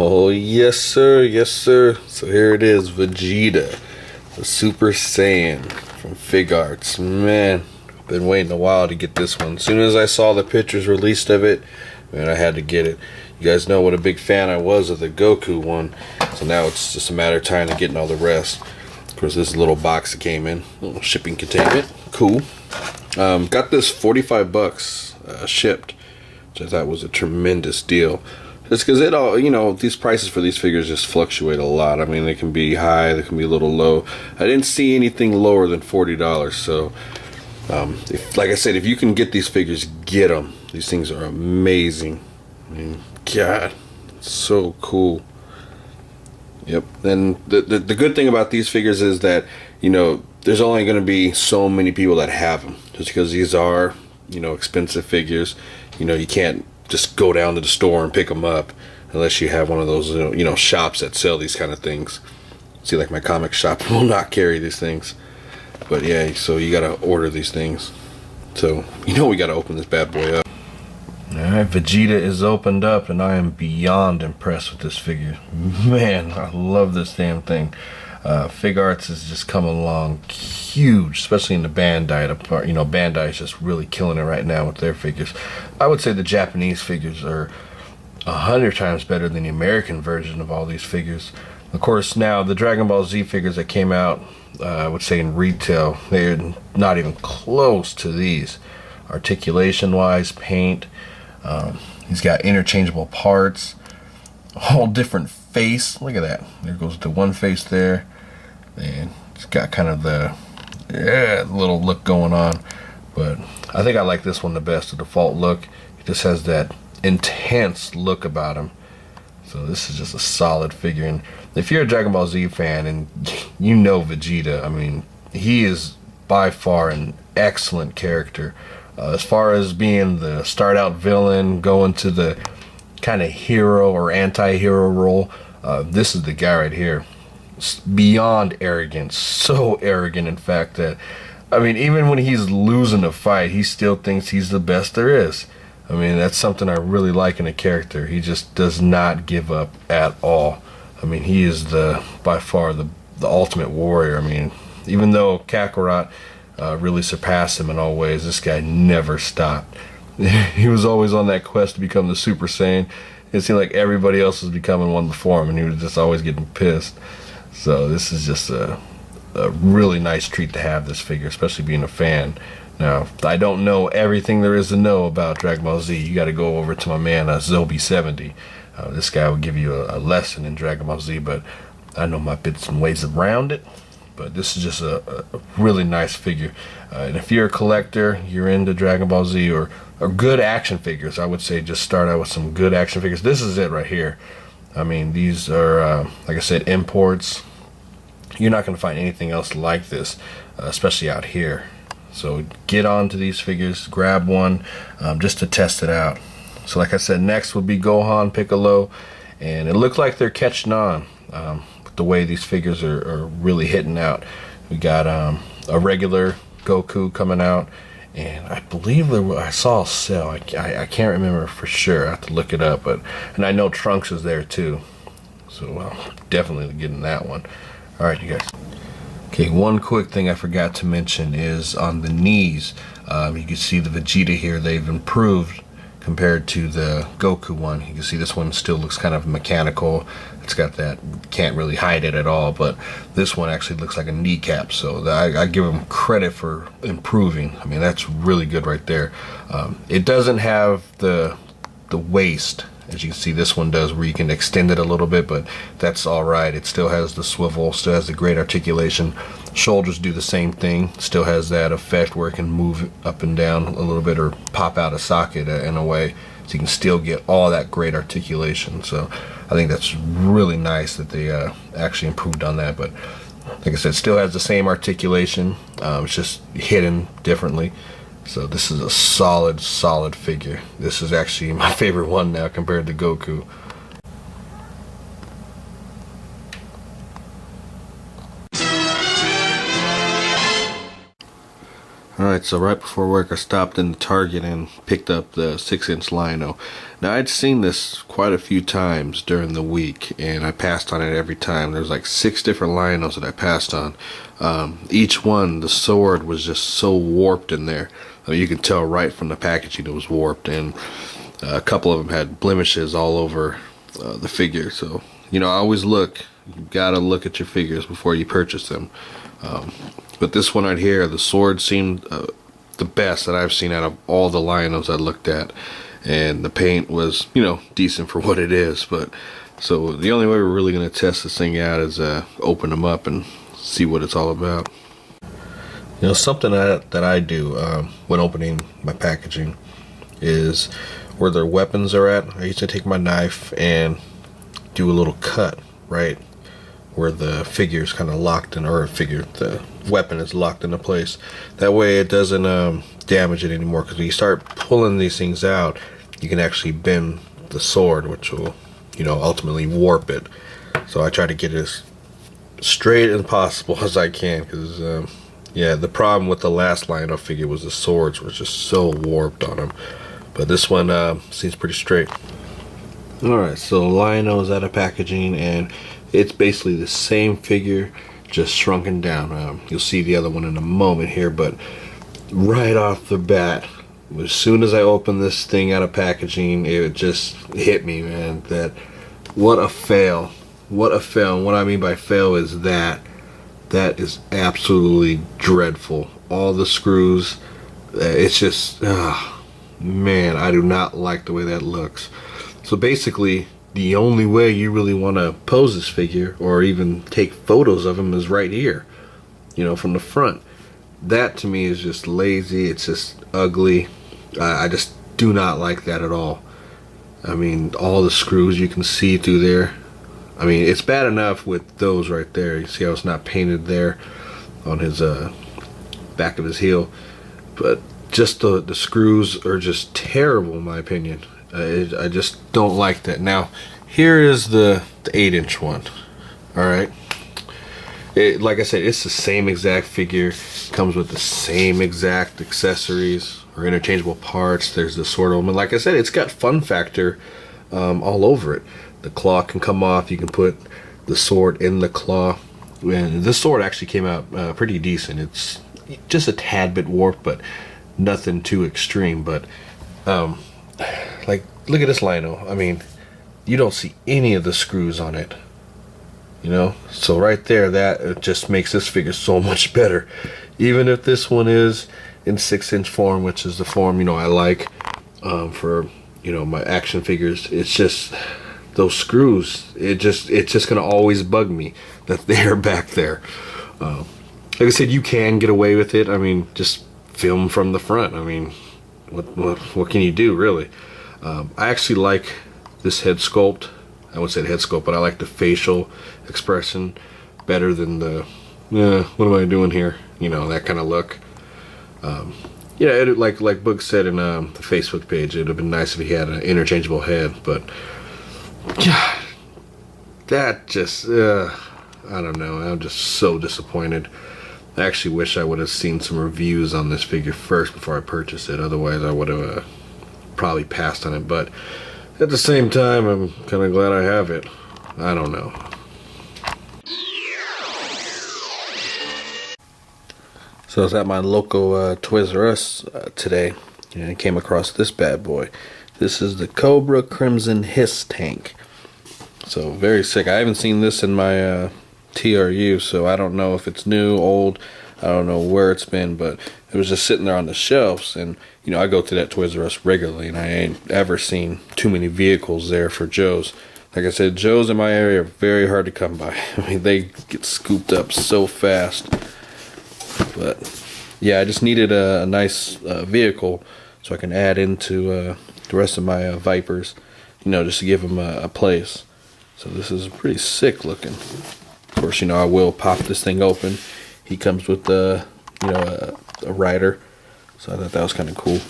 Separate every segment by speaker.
Speaker 1: Oh, yes sir, yes sir. So here it is, Vegeta, the Super Saiyan from Fig Arts. Man, been waiting a while to get this one. As soon as I saw the pictures released of it, man, I had to get it. You guys know what a big fan I was of the Goku one, so now it's just a matter of time of getting all the rest. Of course, this little box that came in, little shipping containment, cool. Got this 45 bucks shipped, which I thought was a tremendous deal. Just because it all, you know, these prices for these figures just fluctuate a lot. I mean, they can be high, they can be a little low. I didn't see anything lower than $40, so like I said, if you can get these figures, get them. These things are amazing. I mean, God, so cool. Yep. And the good thing about these figures is that, you know, there's only going to be so many people that have them, just because these are, you know, expensive figures. You know, you can't just go down to the store and pick them up unless you have one of those, you know, shops that sell these kind of things. See, like my comic shop will not carry these things. But yeah, so you got to order these things. So, you know, we got to open this bad boy up. Alright, Vegeta is opened up, and I am beyond impressed with this figure. Man, I love this damn thing. Fig Arts has just come along huge, especially in the Ban-Dai part. You know, Ban-Dai is just really killing it right now with their figures. I would say the Japanese figures are 100 times better than the American version of all these figures. Of course, now the Dragon Ball Z figures that came out, I would say in retail, they're not even close to these. Articulation-wise, paint, he's got interchangeable parts, a whole different face. Look at that. There goes the one face there, and it's got kind of the little look going on. But I think I like this one the best, the default look. It just has that intense look about him. So this is just a solid figure. And if you're a Dragon Ball Z fan and you know Vegeta, I mean, he is by far an excellent character. As far as being the start out villain, going to the kind of hero or anti-hero role, this is the guy right here. Beyond arrogant, so arrogant in fact that, I mean, even when he's losing a fight, he still thinks he's the best there is. I mean, that's something I really like in a character. He just does not give up at all. I mean, he is by far the ultimate warrior. I mean, even though Kakarot really surpassed him in all ways, this guy never stopped. He was always on that quest to become the Super Saiyan. It seemed like everybody else was becoming one before him, and he was just always getting pissed. So this is just a really nice treat to have this figure, especially being a fan. Now, I don't know everything there is to know about Dragon Ball Z. You got to go over to my man Zobi70. This guy will give you a lesson in Dragon Ball Z, but I know my bits and ways around it. But this is just a really nice figure. And if you're a collector, you're into Dragon Ball Z or good action figures, I would say just start out with some good action figures. This is it right here. I mean, these are, like I said, imports. You're not going to find anything else like this, especially out here. So get on to these figures, grab one just to test it out. So like I said, next would be Gohan, Piccolo, and it looks like they're catching on. The way these figures are really hitting out. We got a regular Goku coming out, and I believe I saw a Cell. I can't remember for sure. I have to look it up, and I know Trunks is there too. So definitely getting that one. All right, you guys. Okay, one quick thing I forgot to mention is on the knees. You can see the Vegeta here. They've improved compared to the Goku one. You can see this one still looks kind of mechanical. It's got that, can't really hide it at all, but this one actually looks like a kneecap, so I give them credit for improving. I mean, that's really good right there. It doesn't have the waist, as you can see this one does, where you can extend it a little bit, but that's alright. It still has the swivel, still has the great articulation. Shoulders do the same thing, still has that effect where it can move up and down a little bit or pop out a socket in a way, so you can still get all that great articulation. So I think that's really nice that they actually improved on that. But like I said, still has the same articulation, it's just hidden differently. So this is a solid figure. This is actually my favorite one now compared to Goku. Alright, so right before work I stopped in the Target and picked up the 6-inch Lino. Now I'd seen this quite a few times during the week and I passed on it every time. There's like 6 different Linos that I passed on. Each one, the sword was just so warped in there. I mean, you can tell right from the packaging it was warped, and a couple of them had blemishes all over the figure. So, you know, I always look. You gotta look at your figures before you purchase them. But this one right here, the sword seemed the best that I've seen out of all the Linos I looked at, and the paint was, you know, decent for what it is. But so the only way we're really gonna test this thing out is open them up and see what it's all about. You know, something that I do when opening my packaging is where their weapons are at. I used to take my knife and do a little cut right where the figure is kind of locked in, or the weapon is locked into place. That way it doesn't damage it anymore, because when you start pulling these things out, you can actually bend the sword, which will, you know, ultimately warp it. So I try to get it as straight as possible as I can, because yeah, the problem with the last Lino figure was the swords were just so warped on them. But this one seems pretty straight. Alright, so Lino's out of packaging, and it's basically the same figure, just shrunken down. You'll see the other one in a moment here, but right off the bat, as soon as I opened this thing out of packaging, it just hit me, man, that what a fail. What a fail. And what I mean by fail is that is absolutely dreadful. All the screws, it's just, man, I do not like the way that looks. So basically, the only way you really want to pose this figure or even take photos of him is right here, you know, from the front. That to me is just lazy. It's just ugly. I just do not like that at all. I mean, all the screws you can see through there. I mean, it's bad enough with those right there. You see how it's not painted there on his back of his heel, but just the screws are just terrible in my opinion. I just don't like that. Now, here is the 8-inch one. Alright. Like I said, it's the same exact figure. Comes with the same exact accessories or interchangeable parts. There's the sword element. Like I said, it's got fun factor all over it. The claw can come off. You can put the sword in the claw. And this sword actually came out pretty decent. It's just a tad bit warped, but nothing too extreme. But like, look at this Lino. I mean, you don't see any of the screws on it, you know. So right there, that just makes this figure so much better. Even if this one is in 6-inch form, which is the form, you know, I like for, you know, my action figures. It's just those screws. It's just gonna always bug me that they're back there. Like I said, you can get away with it. I mean, just film from the front. I mean, what can you do, really? I actually like this head sculpt. I wouldn't say head sculpt, but I like the facial expression better than the what am I doing here, you know, that kind of look. Yeah, like Boog said in the Facebook page, it would have been nice if he had an interchangeable head, but yeah, that just I don't know, I'm just so disappointed. I actually wish I would have seen some reviews on this figure first before I purchased it. Otherwise I would have probably passed on it, but at the same time, I'm kind of glad I have it. I don't know. So I was at my local Toys R Us today, and I came across this bad boy. This is the Cobra Crimson Hiss tank. So very sick. I haven't seen this in my TRU, so I don't know if it's new, old. I don't know where it's been, but it was just sitting there on the shelves, and you know, I go to that Toys R Us regularly, and I ain't ever seen too many vehicles there for Joe's. Like I said, Joe's in my area are very hard to come by. I mean, they get scooped up so fast. But yeah, I just needed a nice vehicle so I can add into the rest of my Vipers, you know, just to give them a place. So this is pretty sick looking. Of course, you know, I will pop this thing open. He comes with you know, a rider, so I thought that was kind of cool.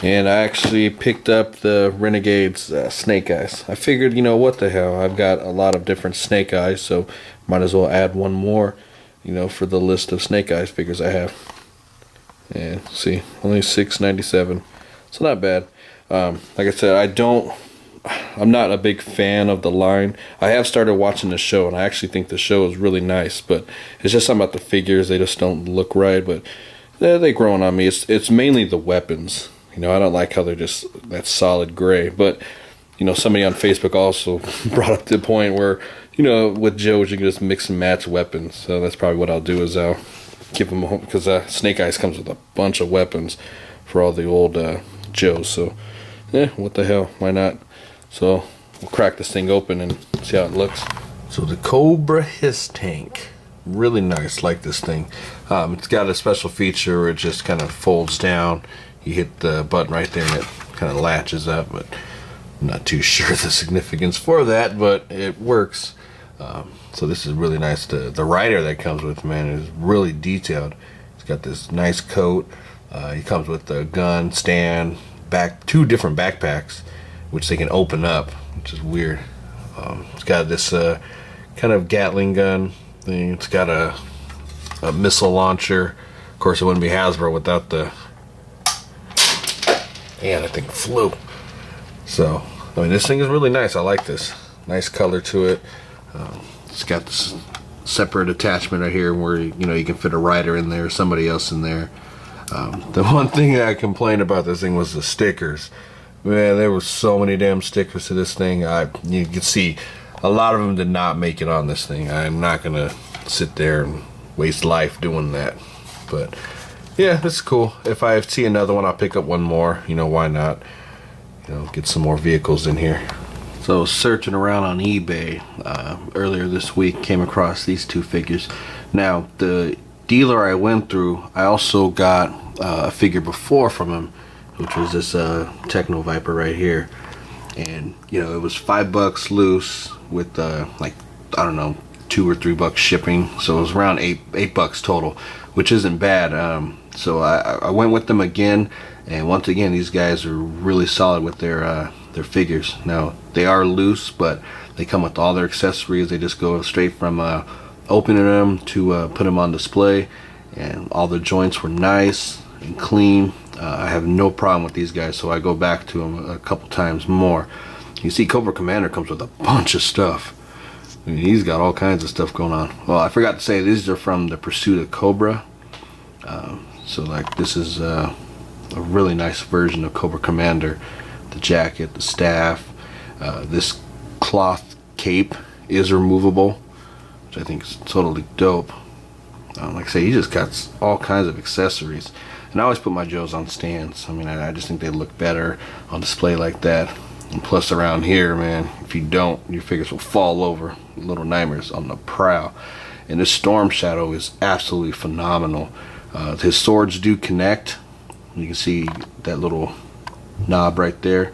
Speaker 1: And I actually picked up the Renegade's Snake Eyes. I figured, you know, what the hell, I've got a lot of different Snake Eyes, so might as well add one more, you know, for the list of Snake Eyes figures I have. And see, only $6.97, so not bad. Like I said, I'm not a big fan of the line. I have started watching the show, and I actually think the show is really nice, but it's just something about the figures. They just don't look right, but they're growing on me. It's mainly the weapons. I don't like how they're just that solid gray. But somebody on Facebook also brought up the point where with Joe's you can just mix and match weapons. So that's probably what I'll do, is I'll give them home, because Snake Eyes comes with a bunch of weapons for all the old Joes. So what the hell, why not? So we'll crack this thing open and see how it looks. So the Cobra Hiss Tank, really nice. Like this thing. It's got a special feature where it just kind of folds down. You hit the button right there and it kind of latches up, but I'm not too sure the significance for that, but it works. So this is really nice. The rider that comes with, man, is really detailed. It's got this nice coat. He comes with the gun, stand, two different backpacks, which they can open up, which is weird. It's got this kind of Gatling gun thing. It's got a missile launcher. Of course, it wouldn't be Hasbro without the... And I think flew. So, I mean, this thing is really nice. I like this. Nice color to it. It's got this separate attachment right here where you can fit a rider in there, somebody else in there. The one thing that I complained about this thing was the stickers. Man, there were so many damn stickers to this thing. You can see a lot of them did not make it on this thing. I'm not gonna sit there and waste life doing that. But yeah, this is cool. If I see another one, I'll pick up one more. Why not? Get some more vehicles in here. So searching around on eBay earlier this week, came across these two figures. Now the dealer I went through, I also got a figure before from him, which was this Techno Viper right here, and it was $5 loose with like, I don't know, $2 or $3 shipping, so it was around $8 total, which isn't bad. So I went with them again, and once again these guys are really solid with their figures. Now they are loose, but they come with all their accessories. They just go straight from opening them to put them on display, and all the joints were nice and clean. I have no problem with these guys, so I go back to them a couple times more. You see, Cobra Commander comes with a bunch of stuff. I mean, he's got all kinds of stuff going on. Well, I forgot to say, these are from the Pursuit of Cobra. So like, this is a really nice version of Cobra Commander. The jacket, the staff, this cloth cape is removable, which I think is totally dope. Like I say, he just got all kinds of accessories. And I always put my Joes on stands. I mean, I just think they look better on display like that. And plus around here, man, if you don't, your figures will fall over. Little nightmares on the prowl. And this Storm Shadow is absolutely phenomenal. His swords do connect. You can see that little knob right there,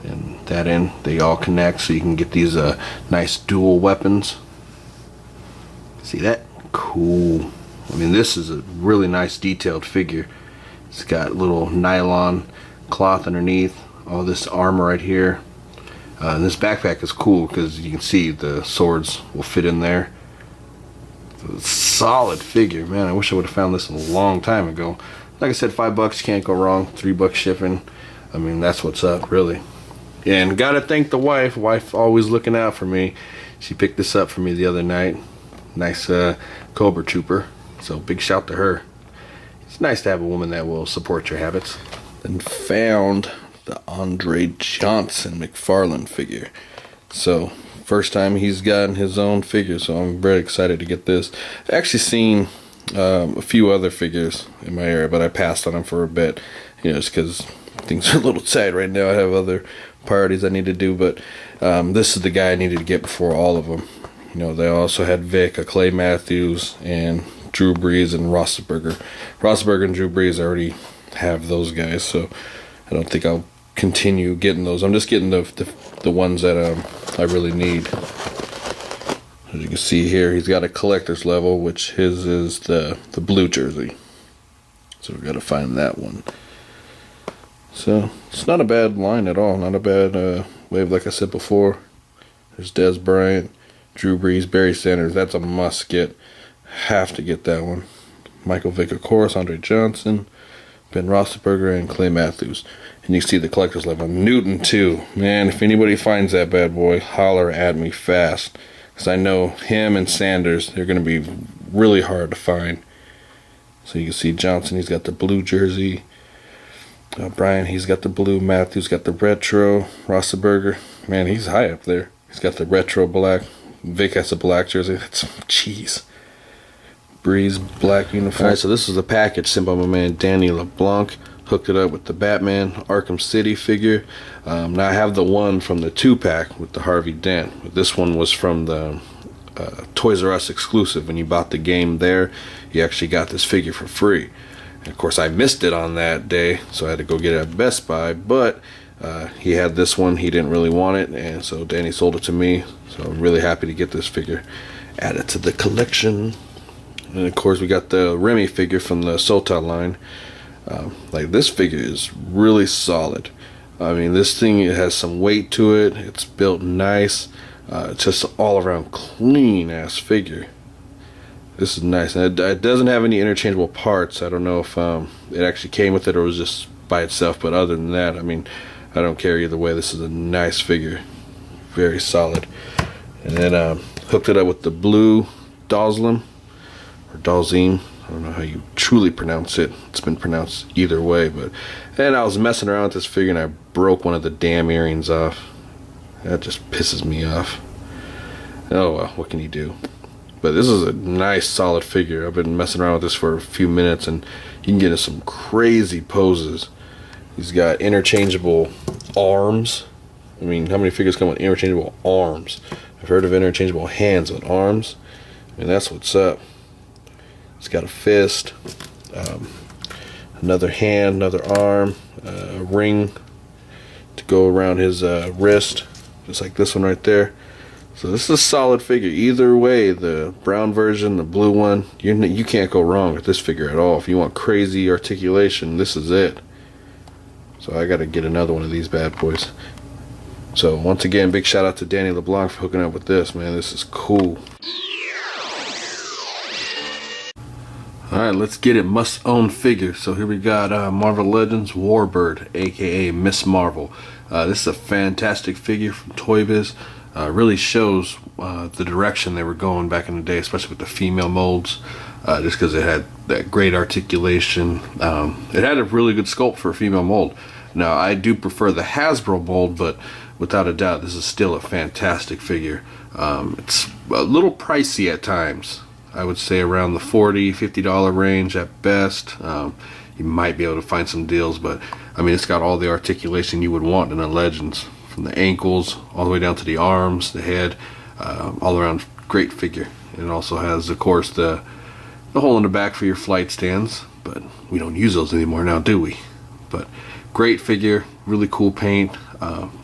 Speaker 1: and that end, they all connect, so you can get these nice dual weapons. See that? Cool. I mean, this is a really nice detailed figure. It's got little nylon cloth underneath, all this armor right here. And this backpack is cool because you can see the swords will fit in there. Solid figure, man. I wish I would have found this a long time ago. Like I said, $5 can't go wrong. $3 shipping. I mean, that's what's up, really. And gotta thank the wife. Wife always looking out for me. She picked this up for me the other night. Nice Cobra Trooper. So big shout to her. It's nice to have a woman that will support your habits. Then found the Andre Johnson McFarlane figure. So first time he's gotten his own figure, so I'm very excited to get this. I've actually seen a few other figures in my area, but I passed on them for a bit, just because things are a little tight right now. I have other priorities I need to do, but this is the guy I needed to get before all of them. They also had Vic, Clay Matthews, and Drew Brees and Rossberger. Rossberger and Drew Brees, I already have those guys, so I don't think I'll continue getting those. I'm just getting the ones that I really need. As you can see here, he's got a collector's level, which his is the blue jersey. So we've got to find that one. So it's not a bad line at all. Not a bad wave, like I said before. There's Des Bryant, Drew Brees, Barry Sanders. That's a must get. Have to get that one. Michael Vick, of course, Andre Johnson, Ben Roethlisberger, and Clay Matthews. And you see the collector's level. Newton, too. Man, if anybody finds that bad boy, holler at me fast. Because I know him and Sanders, they're going to be really hard to find. So you can see Johnson, he's got the blue jersey. Brian, he's got the blue. Matthews got the retro. Roethlisberger, man, he's high up there. He's got the retro black. Vic has a black jersey. That's cheese. Breeze, black uniform. Alright, so this is the package sent by my man Danny LeBlanc. Hooked it up with the Batman Arkham City figure. Now I have the one from the 2-pack with the Harvey Dent. But this one was from the Toys R Us exclusive. When you bought the game there, you actually got this figure for free. And of course, I missed it on that day, so I had to go get it at Best Buy. But he had this one. He didn't really want it, and so Danny sold it to me. So I'm really happy to get this figure added to the collection. And of course, we got the Remy figure from the Sota line. Like, this figure is really solid. I mean, this thing, it has some weight to it. It's built nice. It's just all around clean ass figure. This is nice. And it doesn't have any interchangeable parts. I don't know if it actually came with it or was just by itself. But other than that, I mean, I don't care either way. This is a nice figure. Very solid. And then hooked it up with the blue Dhalsim, or Dhalsim. I don't know how you truly pronounce it. It's been pronounced either way. But and I was messing around with this figure and I broke one of the damn earrings off. That just pisses me off. Oh well, what can you do? But this is a nice solid figure. I've been messing around with this for a few minutes and you can get into some crazy poses. He's got interchangeable arms. I mean, how many figures come with interchangeable arms? I've heard of interchangeable hands with arms. I mean, that's what's up. He's got a fist, another hand, another arm, a ring to go around his wrist, just like this one right there. So this is a solid figure. Either way, the brown version, the blue one, you can't go wrong with this figure at all. If you want crazy articulation, this is it. So I got to get another one of these bad boys. So once again, big shout out to Danny LeBlanc for hooking up with this, man. This is cool. Alright, let's get it. Must own figure. So here we got Marvel Legends Warbird, aka Miss Marvel. This is a fantastic figure from Toy Biz. Really shows the direction they were going back in the day, especially with the female molds. Just because it had that great articulation. It had a really good sculpt for a female mold. Now, I do prefer the Hasbro mold, but without a doubt, this is still a fantastic figure. It's a little pricey at times. I would say around the $40, $50 range at best. You might be able to find some deals, but I mean, it's got all the articulation you would want in a Legends, from the ankles all the way down to the arms, the head, all around great figure. And it also has, of course, the hole in the back for your flight stands, but we don't use those anymore now, do we? But great figure, really cool paint,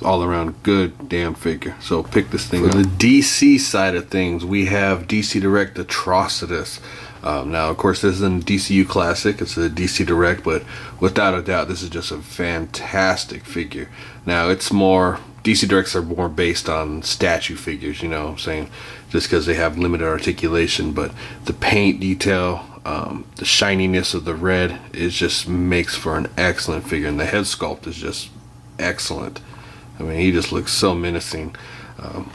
Speaker 1: all around good damn figure. So pick this thing up. For the DC side of things, we have DC Direct Atrocitus. Now, of course, this isn't a DCU classic, it's a DC Direct, but without a doubt, this is just a fantastic figure. Now, it's more, DC Directs are more based on statue figures, you know what I'm saying? Just because they have limited articulation, but the paint detail, the shininess of the red, it just makes for an excellent figure, and the head sculpt is just excellent. I mean, he just looks so menacing.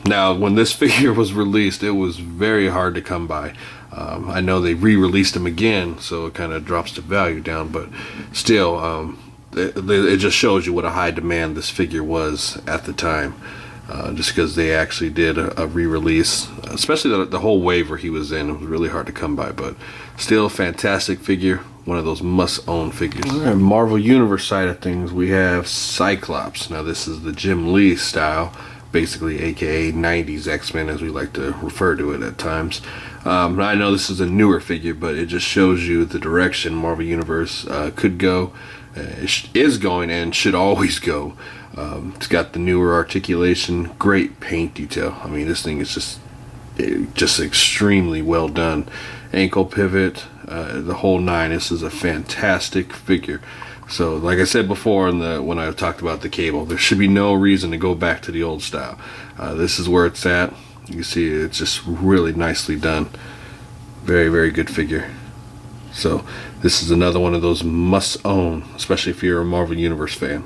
Speaker 1: Now, when this figure was released, it was very hard to come by. I know they re-released him again, so it kind of drops the value down, but still, it just shows you what a high demand this figure was at the time. Just because they actually did a re-release, especially the whole wave where he was in. It was really hard to come by, but still fantastic figure, one of those must-own figures. All right, Marvel Universe side of things, we have Cyclops. Now this is the Jim Lee style, basically aka 90s X-Men, as we like to refer to it at times. I know this is a newer figure, but it just shows you the direction Marvel Universe could go, is going, and should always go. It's got the newer articulation, great paint detail. I mean, this thing is just extremely well done. Ankle pivot, the whole nine. This is a fantastic figure. So, like I said before when I talked about the cable, there should be no reason to go back to the old style. This is where it's at. You see, it's just really nicely done. Very, very good figure. So this is another one of those must own, especially if you're a Marvel Universe fan.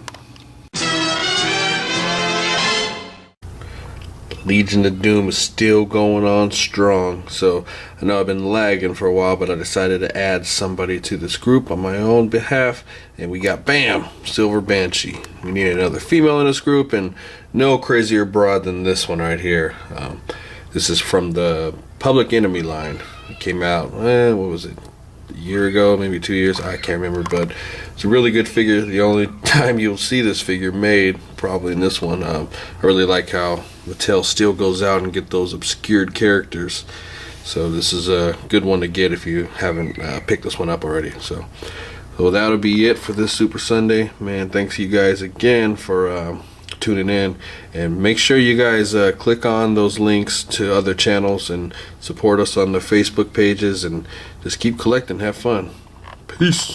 Speaker 1: Legion of Doom is still going on strong. So I know I've been lagging for a while, but I decided to add somebody to this group on my own behalf, and we got BAM! Silver Banshee. We need another female in this group, and no crazier broad than this one right here. This is from the Public Enemy line. It came out, what was it, a year ago, maybe 2 years, I can't remember, but it's a really good figure. The only time you'll see this figure made, probably in this one. I really like how Mattel still goes out and get those obscured characters. So this is a good one to get if you haven't picked this one up already. So that'll be it for this Super Sunday. Man, thanks you guys again for tuning in, and make sure you guys click on those links to other channels and support us on the Facebook pages, and just keep collecting, have fun. Peace.